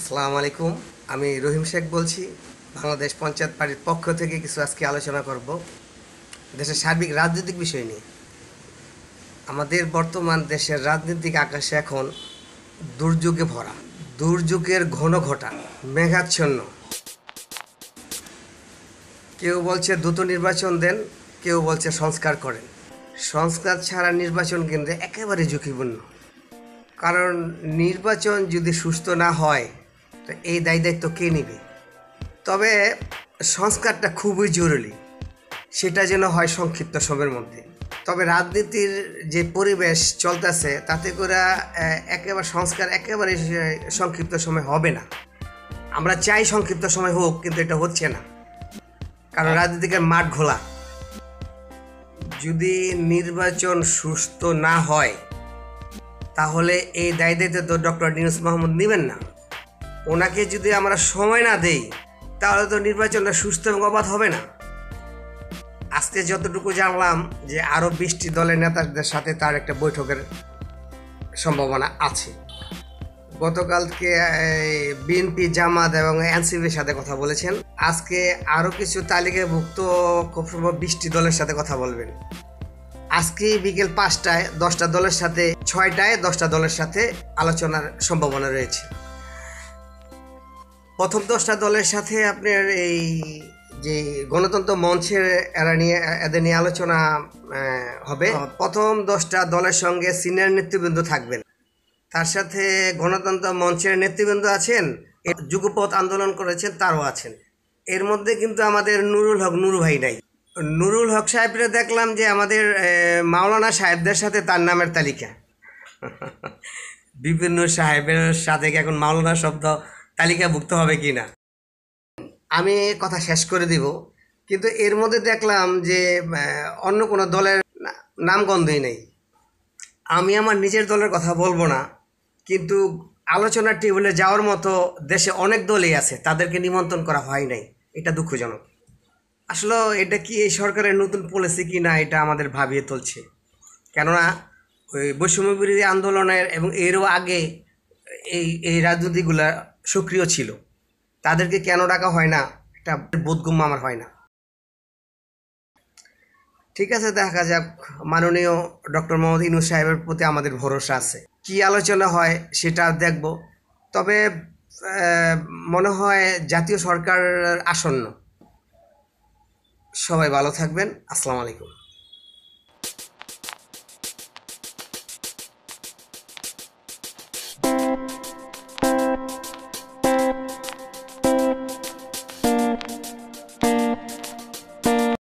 আসসালামু আলাইকুম। আমি রহিম শেখ বলছি। বাংলাদেশ পঞ্চায়েত পার্টির পক্ষ থেকে কিছু আজকে আলোচনা করব দেশের সার্বিক রাজনৈতিক বিষয় নিয়ে। আমাদের বর্তমান দেশের রাজনৈতিক আকাশে এখন দুর্যোগে ভরা, দুর্যোগের ঘন ঘটা, মেঘাচ্ছন্ন। কেউ বলছে দ্রুত নির্বাচন দেন, কেউ বলছে সংস্কার করেন। সংস্কার ছাড়া নির্বাচন কেন্দ্রে একেবারে ঝুঁকিপূর্ণ, কারণ নির্বাচন যদি সুস্থ না হয় তো এই দায়িত্ব কে নেবে? তবে সংস্কারটা খুবই জরুরি, সেটা যেন হয় সংক্ষিপ্ত সময়ের মধ্যে। তবে রাজনীতির যে পরিবেশ চলতেছে তাতে করে একেবারে সংস্কার একেবারে সংক্ষিপ্ত সময় হবে না। আমরা চাই সংক্ষিপ্ত সময় হোক, কিন্তু এটা হচ্ছে না, কারণ রাজনীতিকে মাঠ ঘোলা। যদি নির্বাচন সুস্থ না হয় তাহলে এই দায়িত্ব তো ডক্টর ইউনূস মোহাম্মদ নেবেন না। ওনাকে যদি আমরা সময় না দেই তাহলে তো নির্বাচনটা সুস্থ এবং অবাধ হবে না। আজকে যতটুকু জানলাম যে আরও 20টি দলের নেতাদের সাথে তার একটা বৈঠকের সম্ভাবনা আছে। গতকালকে বিএনপি, জামাত এবং এনসিপির সাথে কথা বলেছেন। আজকে আরও কিছু তালিকাভুক্ত খুব সম্ভব 20টি দলের সাথে কথা বলবেন। আজকে বিকেল 5টায় 10টা দলের সাথে, 6টায় 10টা দলের সাথে আলোচনার সম্ভাবনা রয়েছে। প্রথম 10টা দলের সাথে আপনার এই যে গণতন্ত্র মঞ্চের এদের নিয়ে আলোচনা হবে। প্রথম 10টা দলের সঙ্গে সিনিয়র নেতৃবৃন্দ থাকবেন, তার সাথে গণতন্ত্র মঞ্চের নেতৃবৃন্দ আছেন, যুগপৎ আন্দোলন করেছেন তারও আছেন। এর মধ্যে কিন্তু আমাদের নুরু ভাই নাই। নুরুল হক সাহেবরা দেখলাম যে আমাদের মাওলানা সাহেবদের সাথে তার নামের তালিকা। বিভিন্ন সাহেবের সাথে এখন মাওলানা শব্দ তালিকাভুক্ত হবে কি না আমি কথা শেষ করে দিব, কিন্তু এর মধ্যে দেখলাম যে অন্য কোনো দলের নামগন্ধই নেই। আমি আমার নিজের দলের কথা বলবো না, কিন্তু আলোচনার টেবিলে যাওয়ার মতো দেশে অনেক দলই আছে, তাদেরকে নিমন্ত্রণ করা হয় নাই। এটা দুঃখজনক। আসলে এটা কি এই সরকারের নতুন পলিসি কি না, এটা আমাদের ভাবিয়ে তুলছে। কেননা ওই বৈষম্য বিরোধী আন্দোলনের এবং এরও আগে এই রাজনীতিগুলা সক্রিয় ছিল, তাদেরকে কেন ডাকা হয় না, এটা বোধগম্য আমার হয় না। ঠিক আছে, দেখা যাক। মাননীয় ডক্টর মোহাম্মদ ইউনূস সাহেবের প্রতি আমাদের ভরসা আছে। কি আলোচনা হয় সেটা দেখব। তবে মনে হয় জাতীয় সরকার আসন্ন। সবাই ভালো থাকবেন। আসসালামু আলাইকুম।